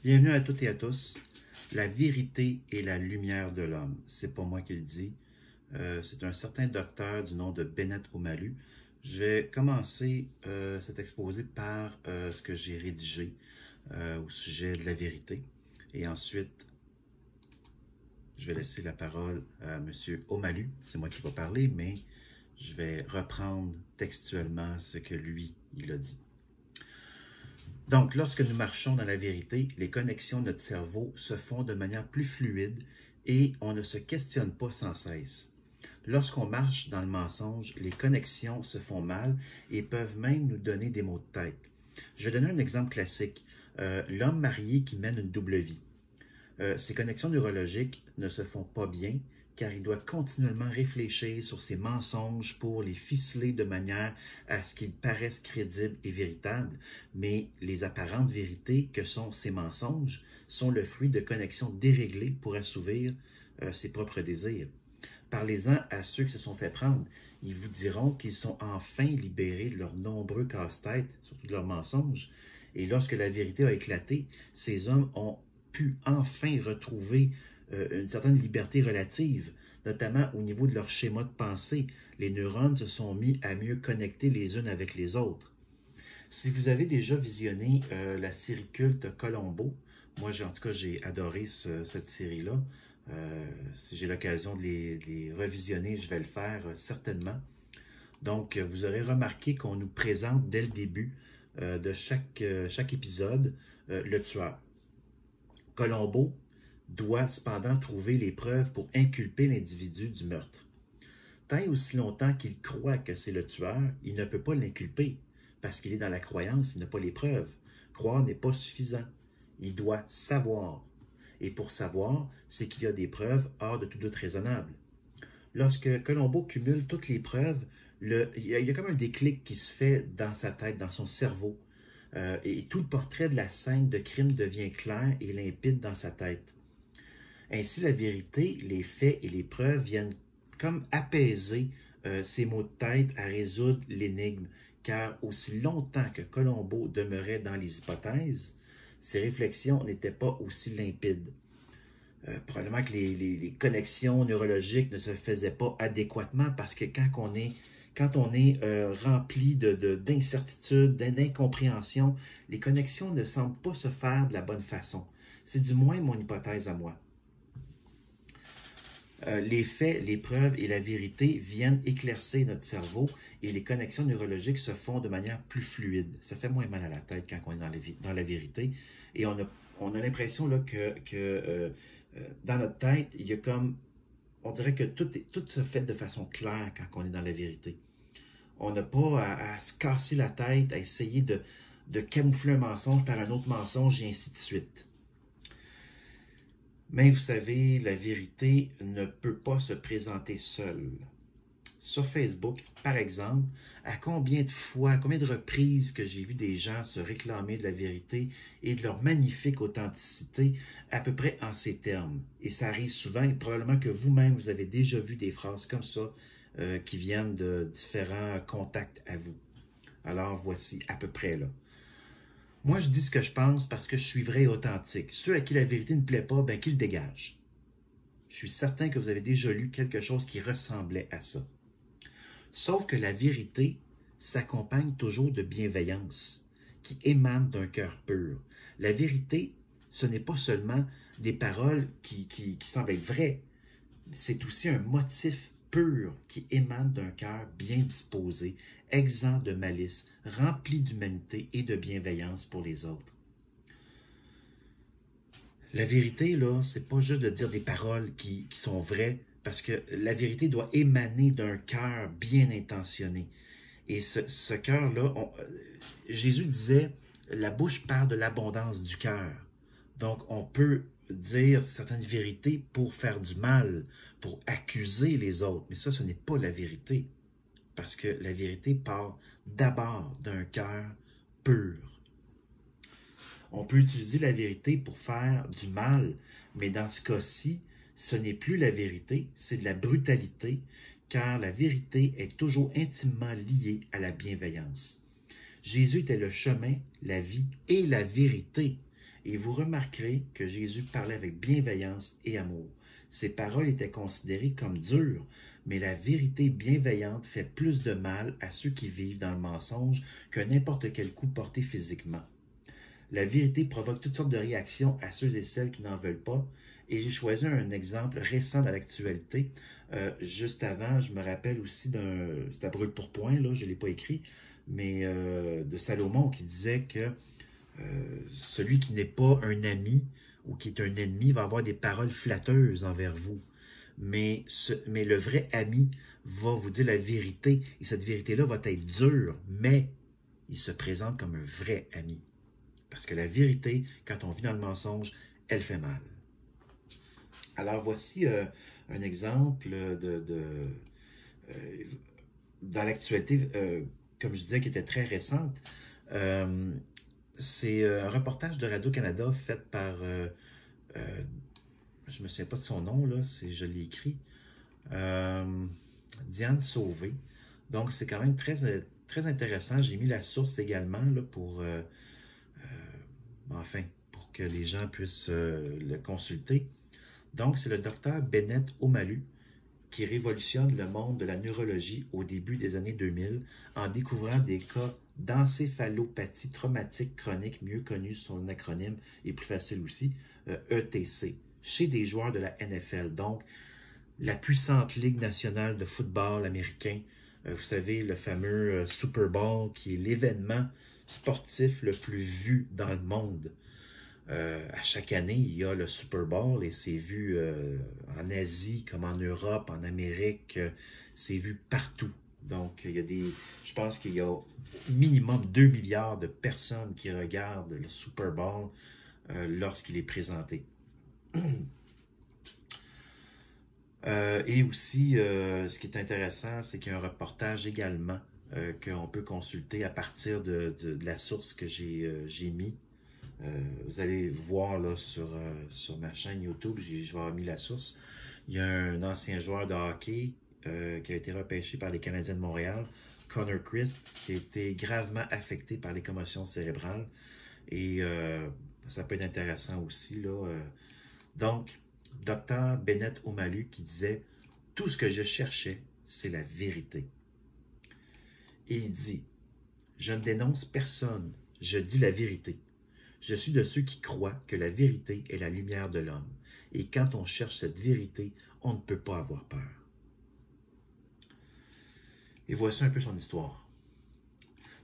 Bienvenue à toutes et à tous. La vérité est la lumière de l'homme. C'est pas moi qui le dis. C'est un certain docteur du nom de Bennett Omalu. Je vais commencer cet exposé par ce que j'ai rédigé au sujet de la vérité. Et ensuite, je vais laisser la parole à M. Omalu. C'est moi qui vais parler, mais je vais reprendre textuellement ce que lui, il a dit. Donc, lorsque nous marchons dans la vérité, les connexions de notre cerveau se font de manière plus fluide et on ne se questionne pas sans cesse. Lorsqu'on marche dans le mensonge, les connexions se font mal et peuvent même nous donner des maux de tête. Je vais donner un exemple classique. L'homme marié qui mène une double vie. Ses connexions neurologiques ne se font pas bien car il doit continuellement réfléchir sur ses mensonges pour les ficeler de manière à ce qu'ils paraissent crédibles et véritables, mais les apparentes vérités que sont ces mensonges sont le fruit de connexions déréglées pour assouvir ses propres désirs. Parlez-en à ceux qui se sont fait prendre. Ils vous diront qu'ils sont enfin libérés de leurs nombreux casse-têtes, surtout de leurs mensonges. Et lorsque la vérité a éclaté, ces hommes ont pu enfin retrouver une certaine liberté relative, notamment au niveau de leur schéma de pensée. Les neurones se sont mis à mieux connecter les unes avec les autres. Si vous avez déjà visionné la série culte Colombo, moi en tout cas j'ai adoré cette série-là. Si j'ai l'occasion de les revisionner, je vais le faire certainement. Donc, vous aurez remarqué qu'on nous présente dès le début de chaque épisode le tueur. Colombo doit cependant trouver les preuves pour inculper l'individu du meurtre. Tant et aussi longtemps qu'il croit que c'est le tueur, il ne peut pas l'inculper parce qu'il est dans la croyance, il n'a pas les preuves. Croire n'est pas suffisant. Il doit savoir. Et pour savoir, c'est qu'il y a des preuves hors de tout doute raisonnable. Lorsque Colombo cumule toutes les preuves, il y a comme un déclic qui se fait dans sa tête, dans son cerveau. Et tout le portrait de la scène de crime devient clair et limpide dans sa tête. Ainsi, la vérité, les faits et les preuves viennent comme apaiser ces maux de tête à résoudre l'énigme, car aussi longtemps que Colombo demeurait dans les hypothèses, ses réflexions n'étaient pas aussi limpides. Probablement que les connexions neurologiques ne se faisaient pas adéquatement parce que quand on est rempli d'incertitudes, d'incompréhension, les connexions ne semblent pas se faire de la bonne façon. C'est du moins mon hypothèse à moi. Les faits, les preuves et la vérité viennent éclaircir notre cerveau et les connexions neurologiques se font de manière plus fluide. Ça fait moins mal à la tête quand on est dans la vérité. Et on a l'impression là, que dans notre tête, il y a comme, on dirait que tout se fait de façon claire quand on est dans la vérité. On n'a pas à se casser la tête, à essayer de camoufler un mensonge par un autre mensonge et ainsi de suite. Mais vous savez, la vérité ne peut pas se présenter seule. Sur Facebook, par exemple, combien de reprises que j'ai vu des gens se réclamer de la vérité et de leur magnifique authenticité, à peu près en ces termes. Et ça arrive souvent, et probablement que vous-même, vous avez déjà vu des phrases comme ça qui viennent de différents contacts à vous. Alors, voici à peu près là. Moi, je dis ce que je pense parce que je suis vrai et authentique. Ceux à qui la vérité ne plaît pas, ben qu'ils le dégagent. Je suis certain que vous avez déjà lu quelque chose qui ressemblait à ça. Sauf que la vérité s'accompagne toujours de bienveillance qui émane d'un cœur pur. La vérité, ce n'est pas seulement des paroles qui semblent être vraies, c'est aussi un motif pur qui émane d'un cœur bien disposé, exempt de malice, rempli d'humanité et de bienveillance pour les autres. La vérité, là, c'est pas juste de dire des paroles qui sont vraies, parce que la vérité doit émaner d'un cœur bien intentionné. Et ce cœur-là, Jésus disait, la bouche parle de l'abondance du cœur. Donc, on peut dire certaines vérités pour faire du mal, pour accuser les autres. Mais ça, ce n'est pas la vérité. Parce que la vérité part d'abord d'un cœur pur. On peut utiliser la vérité pour faire du mal, mais dans ce cas-ci, ce n'est plus la vérité, c'est de la brutalité, car la vérité est toujours intimement liée à la bienveillance. Jésus était le chemin, la vie et la vérité. et vous remarquerez que Jésus parlait avec bienveillance et amour. Ses paroles étaient considérées comme dures, mais la vérité bienveillante fait plus de mal à ceux qui vivent dans le mensonge que n'importe quel coup porté physiquement. La vérité provoque toutes sortes de réactions à ceux et celles qui n'en veulent pas, et j'ai choisi un exemple récent de l'actualité. Juste avant, je me rappelle aussi c'est à brûle pour point, là, je ne l'ai pas écrit, mais de Salomon qui disait que celui qui n'est pas un ami ou qui est un ennemi va avoir des paroles flatteuses envers vous. Mais le vrai ami va vous dire la vérité, et cette vérité-là va être dure, mais il se présente comme un vrai ami. Parce que la vérité, quand on vit dans le mensonge, elle fait mal. Alors voici un exemple dans l'actualité, comme je disais, qui était très récente. C'est un reportage de Radio-Canada fait par, je ne me souviens pas de son nom, là, je l'ai écrit, Diane Sauvé. Donc c'est quand même très, très intéressant. J'ai mis la source également là, pour que les gens puissent le consulter. Donc, c'est le docteur Bennett Omalu qui révolutionne le monde de la neurologie au début des années 2000 en découvrant des cas d'encéphalopathie traumatique chronique, mieux connue sous son acronyme et plus facile aussi, ETC, chez des joueurs de la NFL. Donc, la puissante Ligue nationale de football américain, vous savez, le fameux Super Bowl qui est l'événement sportif le plus vu dans le monde. À chaque année, il y a le Super Bowl et c'est vu en Asie comme en Europe, en Amérique, c'est vu partout. Donc, je pense qu'il y a minimum 2 milliards de personnes qui regardent le Super Bowl lorsqu'il est présenté. Et aussi, ce qui est intéressant, c'est qu'il y a un reportage également qu'on peut consulter à partir de la source que j'ai mis. Vous allez voir là, sur ma chaîne YouTube, je vais avoir mis la source. Il y a un ancien joueur de hockey qui a été repêché par les Canadiens de Montréal, Connor Crisp, qui a été gravement affecté par les commotions cérébrales. Et ça peut être intéressant aussi, là. Donc, Dr Bennett Omalu qui disait « Tout ce que je cherchais, c'est la vérité. » Et il dit « Je ne dénonce personne, je dis la vérité. Je suis de ceux qui croient que la vérité est la lumière de l'homme. Et quand on cherche cette vérité, on ne peut pas avoir peur. » Et voici un peu son histoire.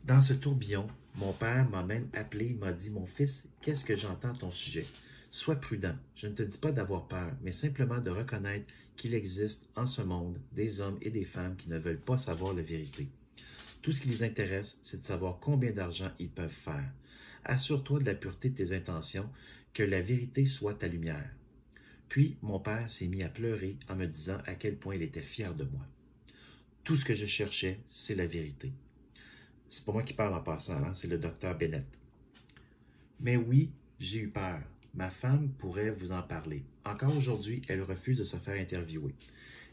Dans ce tourbillon, mon père m'a même appelé, m'a dit « Mon fils, qu'est-ce que j'entends à ton sujet? Sois prudent, je ne te dis pas d'avoir peur, mais simplement de reconnaître qu'il existe en ce monde des hommes et des femmes qui ne veulent pas savoir la vérité. Tout ce qui les intéresse, c'est de savoir combien d'argent ils peuvent faire. Assure-toi de la pureté de tes intentions, que la vérité soit ta lumière. » Puis mon père s'est mis à pleurer en me disant à quel point il était fier de moi. Tout ce que je cherchais, c'est la vérité. C'est pas moi qui parle en passant, hein, c'est le docteur Bennett. Mais oui, j'ai eu peur. Ma femme pourrait vous en parler. Encore aujourd'hui, elle refuse de se faire interviewer.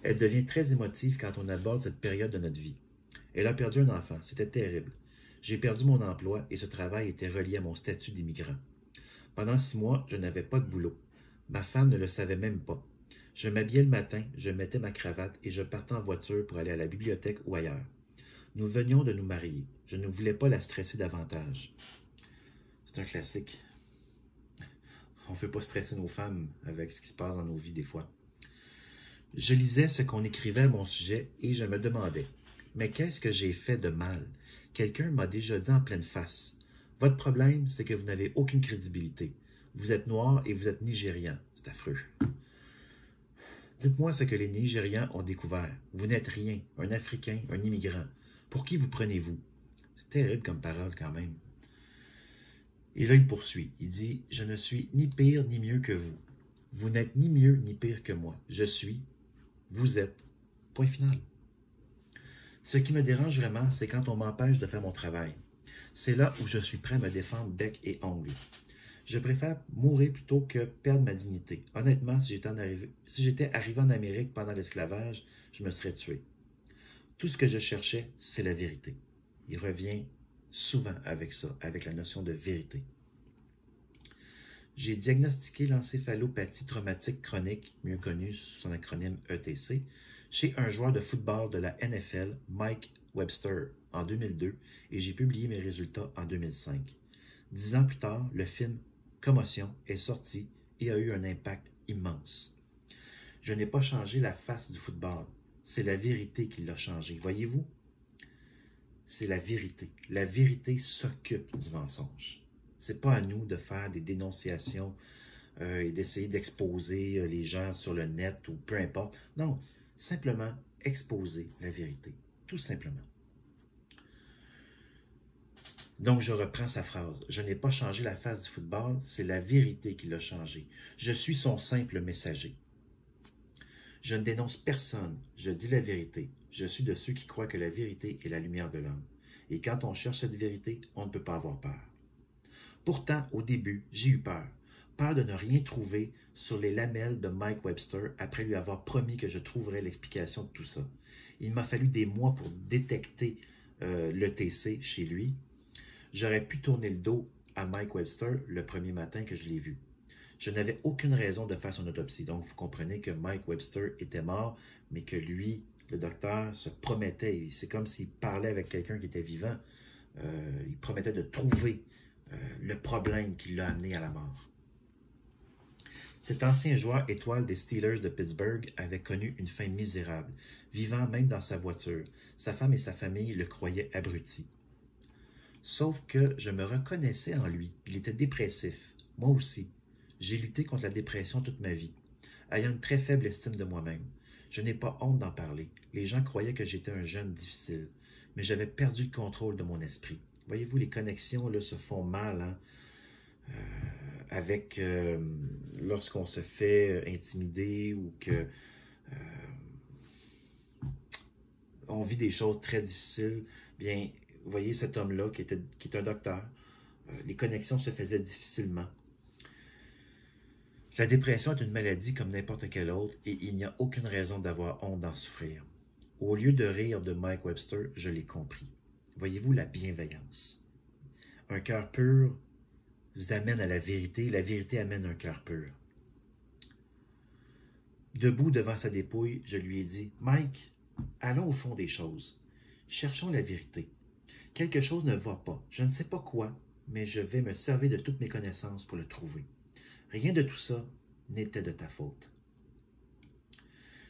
Elle devient très émotive quand on aborde cette période de notre vie. Elle a perdu un enfant, c'était terrible. J'ai perdu mon emploi et ce travail était relié à mon statut d'immigrant. Pendant 6 mois, je n'avais pas de boulot. Ma femme ne le savait même pas. Je m'habillais le matin, je mettais ma cravate et je partais en voiture pour aller à la bibliothèque ou ailleurs. Nous venions de nous marier. Je ne voulais pas la stresser davantage. C'est un classique. On ne veut pas stresser nos femmes avec ce qui se passe dans nos vies des fois. Je lisais ce qu'on écrivait à mon sujet et je me demandais, mais qu'est-ce que j'ai fait de mal? Quelqu'un m'a déjà dit en pleine face, votre problème, c'est que vous n'avez aucune crédibilité. Vous êtes noir et vous êtes nigérian. C'est affreux. Dites-moi ce que les Nigérians ont découvert. Vous n'êtes rien, un Africain, un immigrant. Pour qui vous prenez-vous? C'est terrible comme parole quand même. Et là, il poursuit. Il dit, « Je ne suis ni pire ni mieux que vous. Vous n'êtes ni mieux ni pire que moi. Je suis, vous êtes. Point final. » Ce qui me dérange vraiment, c'est quand on m'empêche de faire mon travail. C'est là où je suis prêt à me défendre bec et ongle. Je préfère mourir plutôt que perdre ma dignité. Honnêtement, si j'étais arrivé en Amérique pendant l'esclavage, je me serais tué. Tout ce que je cherchais, c'est la vérité. Il revient souvent avec ça, avec la notion de vérité. J'ai diagnostiqué l'encéphalopathie traumatique chronique, mieux connue sous son acronyme ETC, chez un joueur de football de la NFL, Mike Webster, en 2002, et j'ai publié mes résultats en 2005. 10 ans plus tard, le film Commotion est sorti et a eu un impact immense. Je n'ai pas changé la face du football, c'est la vérité qui l'a changé. Voyez-vous? C'est la vérité. La vérité s'occupe du mensonge. Ce n'est pas à nous de faire des dénonciations et d'essayer d'exposer les gens sur le net ou peu importe. Non, simplement exposer la vérité, tout simplement. Donc, je reprends sa phrase. Je n'ai pas changé la face du football, c'est la vérité qui l'a changé. Je suis son simple messager. Je ne dénonce personne, je dis la vérité. Je suis de ceux qui croient que la vérité est la lumière de l'homme. Et quand on cherche cette vérité, on ne peut pas avoir peur. Pourtant, au début, j'ai eu peur. Peur de ne rien trouver sur les lamelles de Mike Webster après lui avoir promis que je trouverais l'explication de tout ça. Il m'a fallu des mois pour détecter l'ETC chez lui. J'aurais pu tourner le dos à Mike Webster le premier matin que je l'ai vu. Je n'avais aucune raison de faire son autopsie. Donc, vous comprenez que Mike Webster était mort, mais que lui, le docteur, se promettait. C'est comme s'il parlait avec quelqu'un qui était vivant. Il promettait de trouver le problème qui l'a amené à la mort. Cet ancien joueur étoile des Steelers de Pittsburgh avait connu une fin misérable, vivant même dans sa voiture. Sa femme et sa famille le croyaient abruti. Sauf que je me reconnaissais en lui. Il était dépressif. Moi aussi. J'ai lutté contre la dépression toute ma vie, ayant une très faible estime de moi-même. Je n'ai pas honte d'en parler. Les gens croyaient que j'étais un jeune difficile, mais j'avais perdu le contrôle de mon esprit. Voyez-vous, les connexions là, se font mal hein, lorsqu'on se fait intimider ou que on vit des choses très difficiles. Bien, vous voyez cet homme-là qui est un docteur, les connexions se faisaient difficilement. La dépression est une maladie comme n'importe quelle autre et il n'y a aucune raison d'avoir honte d'en souffrir. Au lieu de rire de Mike Webster, je l'ai compris. Voyez-vous la bienveillance. Un cœur pur vous amène à la vérité amène un cœur pur. Debout devant sa dépouille, je lui ai dit « Mike, allons au fond des choses. Cherchons la vérité. Quelque chose ne va pas. Je ne sais pas quoi, mais je vais me servir de toutes mes connaissances pour le trouver. Rien de tout ça n'était de ta faute. »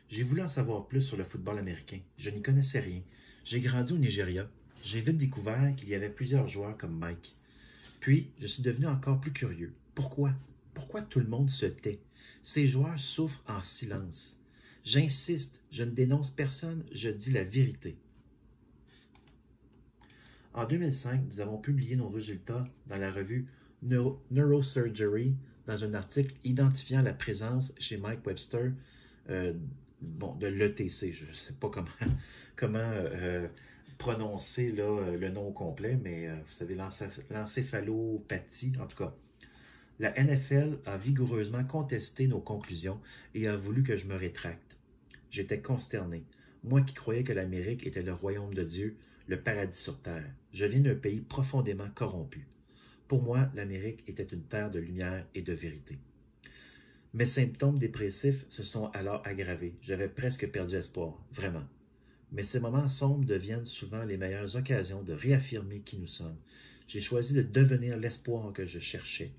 J'ai voulu en savoir plus sur le football américain. Je n'y connaissais rien. J'ai grandi au Nigeria. J'ai vite découvert qu'il y avait plusieurs joueurs comme Mike. Puis, je suis devenu encore plus curieux. Pourquoi? Pourquoi tout le monde se tait? Ces joueurs souffrent en silence. J'insiste, je ne dénonce personne, je dis la vérité. En 2005, nous avons publié nos résultats dans la revue Neurosurgery dans un article identifiant la présence chez Mike Webster de l'ETC. Je ne sais pas comment prononcer là, le nom au complet, mais vous savez, l'encéphalopathie, en tout cas. La NFL a vigoureusement contesté nos conclusions et a voulu que je me rétracte. J'étais consterné. Moi qui croyais que l'Amérique était le royaume de Dieu, le paradis sur terre. Je viens d'un pays profondément corrompu. Pour moi, l'Amérique était une terre de lumière et de vérité. Mes symptômes dépressifs se sont alors aggravés. J'avais presque perdu espoir, vraiment. Mais ces moments sombres deviennent souvent les meilleures occasions de réaffirmer qui nous sommes. J'ai choisi de devenir l'espoir que je cherchais.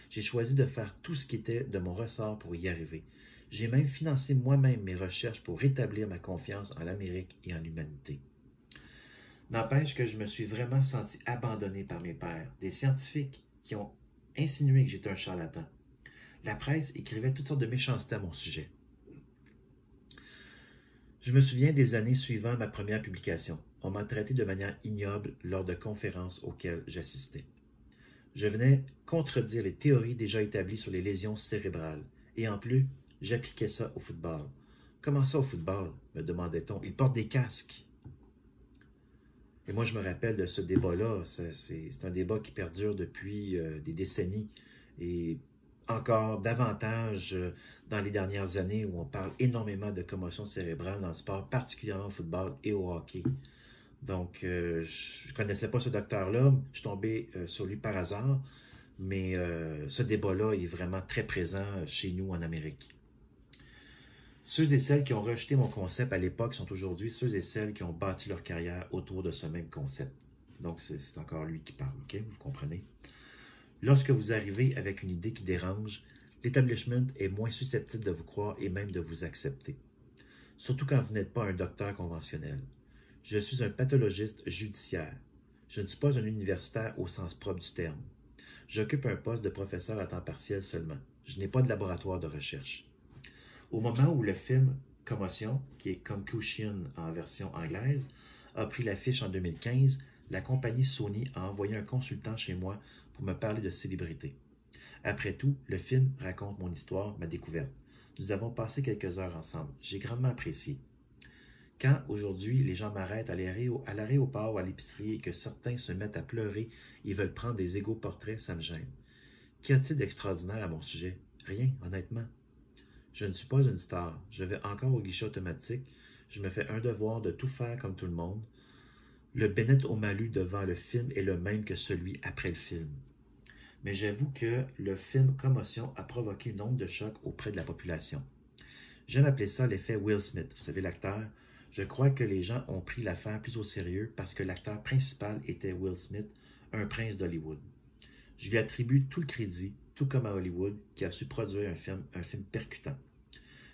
J'ai choisi de faire tout ce qui était de mon ressort pour y arriver. J'ai même financé moi-même mes recherches pour rétablir ma confiance en l'Amérique et en l'humanité. N'empêche que je me suis vraiment senti abandonné par mes pairs, des scientifiques qui ont insinué que j'étais un charlatan. La presse écrivait toutes sortes de méchancetés à mon sujet. Je me souviens des années suivant ma première publication. On m'a traité de manière ignoble lors de conférences auxquelles j'assistais. Je venais contredire les théories déjà établies sur les lésions cérébrales. Et en plus, j'appliquais ça au football. Comment ça au football, me demandait-on. Ils portent des casques. Et moi, je me rappelle de ce débat-là. C'est un débat qui perdure depuis des décennies. Et encore davantage dans les dernières années où on parle énormément de commotion cérébrale dans le sport, particulièrement au football et au hockey. Donc, je ne connaissais pas ce docteur-là. Je suis tombé sur lui par hasard. mais ce débat-là est vraiment très présent chez nous en Amérique. Ceux et celles qui ont rejeté mon concept à l'époque sont aujourd'hui ceux et celles qui ont bâti leur carrière autour de ce même concept. Donc, c'est encore lui qui parle, ok? Vous comprenez? Lorsque vous arrivez avec une idée qui dérange, l'établissement est moins susceptible de vous croire et même de vous accepter. Surtout quand vous n'êtes pas un docteur conventionnel. Je suis un pathologiste judiciaire. Je ne suis pas un universitaire au sens propre du terme. J'occupe un poste de professeur à temps partiel seulement. Je n'ai pas de laboratoire de recherche. Au moment où le film Commotion, qui est Concussion en version anglaise, a pris l'affiche en 2015, la compagnie Sony a envoyé un consultant chez moi pour me parler de célébrité. Après tout, le film raconte mon histoire, ma découverte. Nous avons passé quelques heures ensemble. J'ai grandement apprécié. Quand, aujourd'hui, les gens m'arrêtent à l'aéroport ou à l'épicerie et que certains se mettent à pleurer et veulent prendre des égaux portraits, ça me gêne. Qu'y a-t-il d'extraordinaire à mon sujet? Rien, honnêtement. Je ne suis pas une star. Je vais encore au guichet automatique. Je me fais un devoir de tout faire comme tout le monde. Le Bennett Omalu devant le film est le même que celui après le film. Mais j'avoue que le film Commotion a provoqué une onde de choc auprès de la population. J'aime appeler ça l'effet Will Smith. Vous savez, l'acteur. Je crois que les gens ont pris l'affaire plus au sérieux parce que l'acteur principal était Will Smith, un prince d'Hollywood. Je lui attribue tout le crédit, tout comme à Hollywood, qui a su produire un film percutant.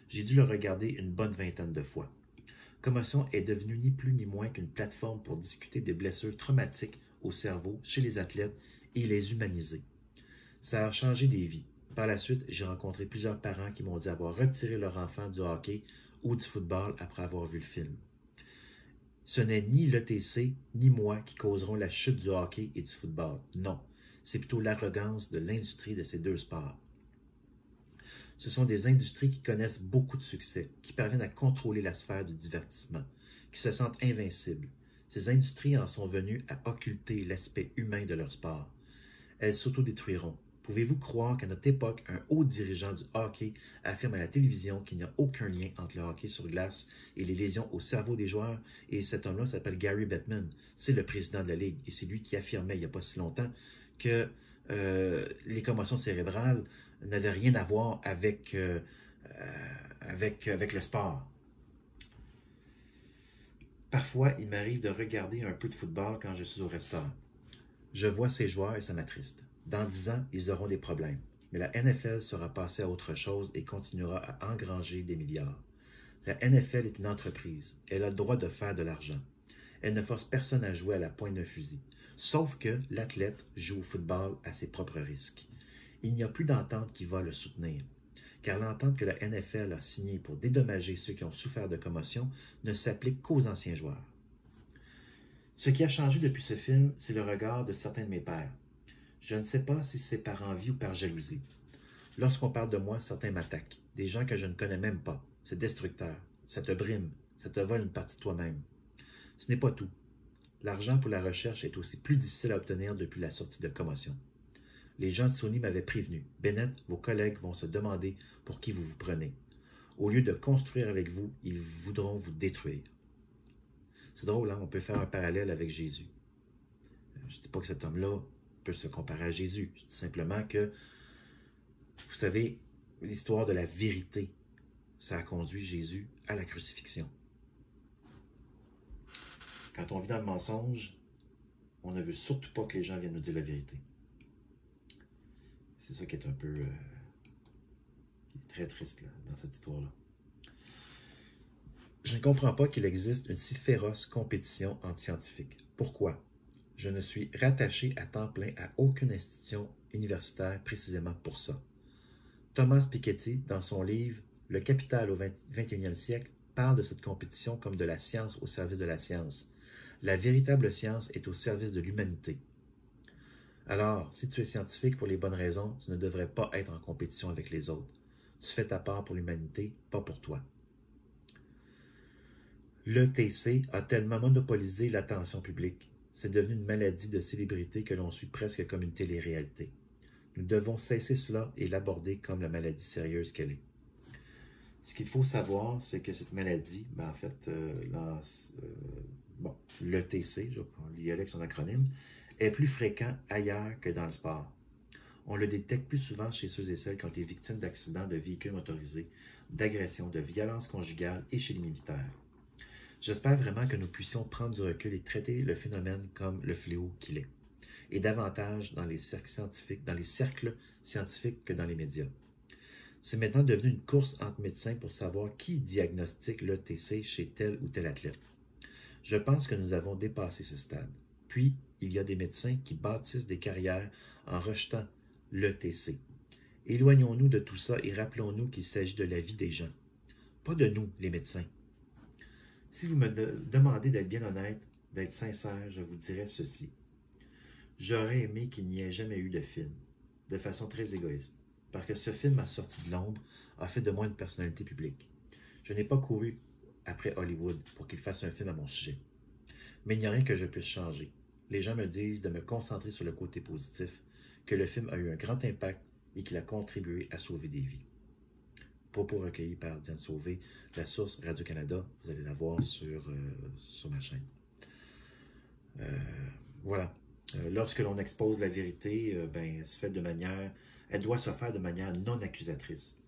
J'ai dû le regarder une bonne vingtaine de fois. Commotion est devenue ni plus ni moins qu'une plateforme pour discuter des blessures traumatiques au cerveau chez les athlètes et les humaniser. Ça a changé des vies. Par la suite, j'ai rencontré plusieurs parents qui m'ont dit avoir retiré leur enfant du hockey ou du football après avoir vu le film. Ce n'est ni l'ETC ni moi qui causeront la chute du hockey et du football. Non, c'est plutôt l'arrogance de l'industrie de ces deux sports. Ce sont des industries qui connaissent beaucoup de succès, qui parviennent à contrôler la sphère du divertissement, qui se sentent invincibles. Ces industries en sont venues à occulter l'aspect humain de leur sport. Elles s'autodétruiront. Pouvez-vous croire qu'à notre époque, un haut dirigeant du hockey affirme à la télévision qu'il n'y a aucun lien entre le hockey sur glace et les lésions au cerveau des joueurs? Et cet homme-là s'appelle Gary Bettman. C'est le président de la Ligue. Et c'est lui qui affirmait il n'y a pas si longtemps que les commotions cérébrales n'avaient rien à voir avec le sport. Parfois, il m'arrive de regarder un peu de football quand je suis au restaurant. Je vois ces joueurs et ça m'attriste. Dans 10 ans, ils auront des problèmes. Mais la NFL sera passée à autre chose et continuera à engranger des milliards. La NFL est une entreprise. Elle a le droit de faire de l'argent. Elle ne force personne à jouer à la pointe d'un fusil. Sauf que l'athlète joue au football à ses propres risques. Il n'y a plus d'entente qui va le soutenir. Car l'entente que la NFL a signée pour dédommager ceux qui ont souffert de commotion ne s'applique qu'aux anciens joueurs. Ce qui a changé depuis ce film, c'est le regard de certains de mes pairs. Je ne sais pas si c'est par envie ou par jalousie. Lorsqu'on parle de moi, certains m'attaquent. Des gens que je ne connais même pas. C'est destructeur. Ça te brime. Ça te vole une partie de toi-même. Ce n'est pas tout. L'argent pour la recherche est aussi plus difficile à obtenir depuis la sortie de Commotion. Les gens de Sony m'avaient prévenu. Bennett, vos collègues vont se demander pour qui vous vous prenez. Au lieu de construire avec vous, ils voudront vous détruire. C'est drôle, hein? On peut faire un parallèle avec Jésus. Je ne dis pas que cet homme-là peut se comparer à Jésus. Je dis simplement que, vous savez, l'histoire de la vérité, ça a conduit Jésus à la crucifixion. Quand on vit dans le mensonge, on ne veut surtout pas que les gens viennent nous dire la vérité. C'est ça qui est un peu qui est très triste là, dans cette histoire-là. Je ne comprends pas qu'il existe une si féroce compétition entre scientifiques. Pourquoi? Je ne suis rattaché à temps plein à aucune institution universitaire précisément pour ça. Thomas Piketty, dans son livre « Le capital au 21e siècle », parle de cette compétition comme de la science au service de la science. La véritable science est au service de l'humanité. Alors, si tu es scientifique pour les bonnes raisons, tu ne devrais pas être en compétition avec les autres. Tu fais ta part pour l'humanité, pas pour toi. L'ETC a tellement monopolisé l'attention publique. C'est devenu une maladie de célébrité que l'on suit presque comme une télé-réalité. Nous devons cesser cela et l'aborder comme la maladie sérieuse qu'elle est. Ce qu'il faut savoir, c'est que cette maladie, en fait, l'ETC, je vais y aller avec son acronyme, est plus fréquent ailleurs que dans le sport. On le détecte plus souvent chez ceux et celles qui ont été victimes d'accidents de véhicules motorisés, d'agressions, de violences conjugales et chez les militaires. J'espère vraiment que nous puissions prendre du recul et traiter le phénomène comme le fléau qu'il est, et davantage dans les cercles scientifiques que dans les médias. C'est maintenant devenu une course entre médecins pour savoir qui diagnostique l'ETC chez tel ou tel athlète. Je pense que nous avons dépassé ce stade. Puis, il y a des médecins qui bâtissent des carrières en rejetant l'ETC. Éloignons-nous de tout ça et rappelons-nous qu'il s'agit de la vie des gens, pas de nous, les médecins. Si vous me demandez d'être bien honnête, d'être sincère, je vous dirais ceci. J'aurais aimé qu'il n'y ait jamais eu de film, de façon très égoïste, parce que ce film a sorti de l'ombre, a fait de moi une personnalité publique. Je n'ai pas couru après Hollywood pour qu'il fasse un film à mon sujet. Mais il n'y a rien que je puisse changer. Les gens me disent de me concentrer sur le côté positif, que le film a eu un grand impact et qu'il a contribué à sauver des vies. Propos recueillis par Diane Sauvé, la source Radio-Canada, vous allez la voir sur ma chaîne. Voilà. Lorsque l'on expose la vérité, elle doit se faire de manière non accusatrice.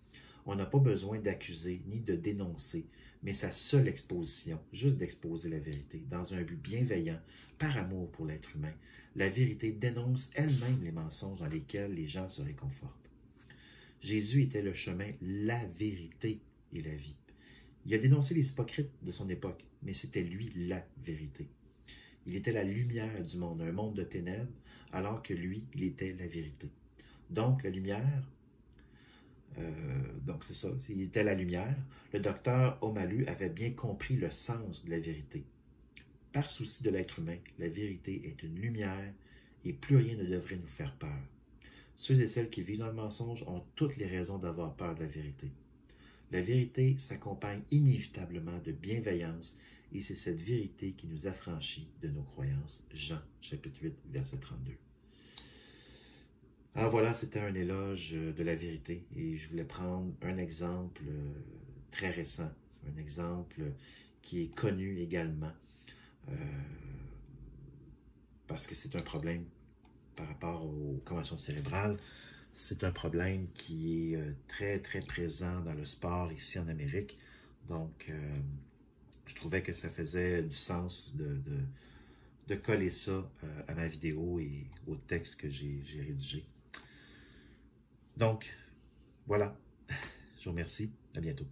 On n'a pas besoin d'accuser ni de dénoncer, mais sa seule exposition, juste d'exposer la vérité, dans un but bienveillant, par amour pour l'être humain. La vérité dénonce elle-même les mensonges dans lesquels les gens se réconfortent. Jésus était le chemin, la vérité et la vie. Il a dénoncé les hypocrites de son époque, mais c'était lui la vérité. Il était la lumière du monde, un monde de ténèbres, alors que lui, il était la vérité. Donc, la lumière, c'est ça, il était la lumière. Le docteur Omalu avait bien compris le sens de la vérité. Par souci de l'être humain, la vérité est une lumière et plus rien ne devrait nous faire peur. Ceux et celles qui vivent dans le mensonge ont toutes les raisons d'avoir peur de la vérité. La vérité s'accompagne inévitablement de bienveillance et c'est cette vérité qui nous affranchit de nos croyances. Jean, chapitre 8, verset 32. Alors voilà, c'était un éloge de la vérité et je voulais prendre un exemple très récent, un exemple qui est connu également parce que c'est un problème par rapport aux commotions cérébrales. C'est un problème qui est très, très présent dans le sport ici en Amérique. Donc, je trouvais que ça faisait du sens de coller ça à ma vidéo et au texte que j'ai rédigé. Donc, voilà. Je vous remercie. À bientôt.